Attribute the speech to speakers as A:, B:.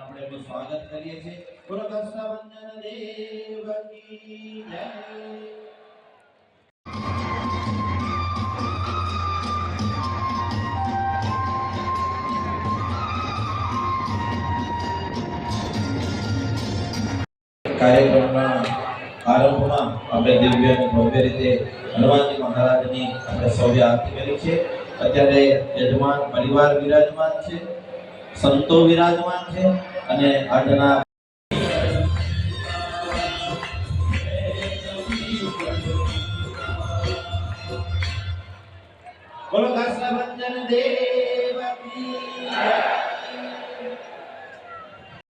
A: આપણે એનું સ્વાગત કરીએ છીએ. બોલો કૃષ્ણવંદન દેવ કી જય. કાર્યક્રમના આરંભમાં આપણે દિવ્ય અને ભવ્ય રીતે હનુમાનજી મહારાજની આપણે સૌએ આરતી કરી છે. અત્યારે યજમાન પરિવાર વિરાજમાન છે, સંતો વિરાજમાન છે અને આજના બોલો કૃષ્ણવંદન દેવ કી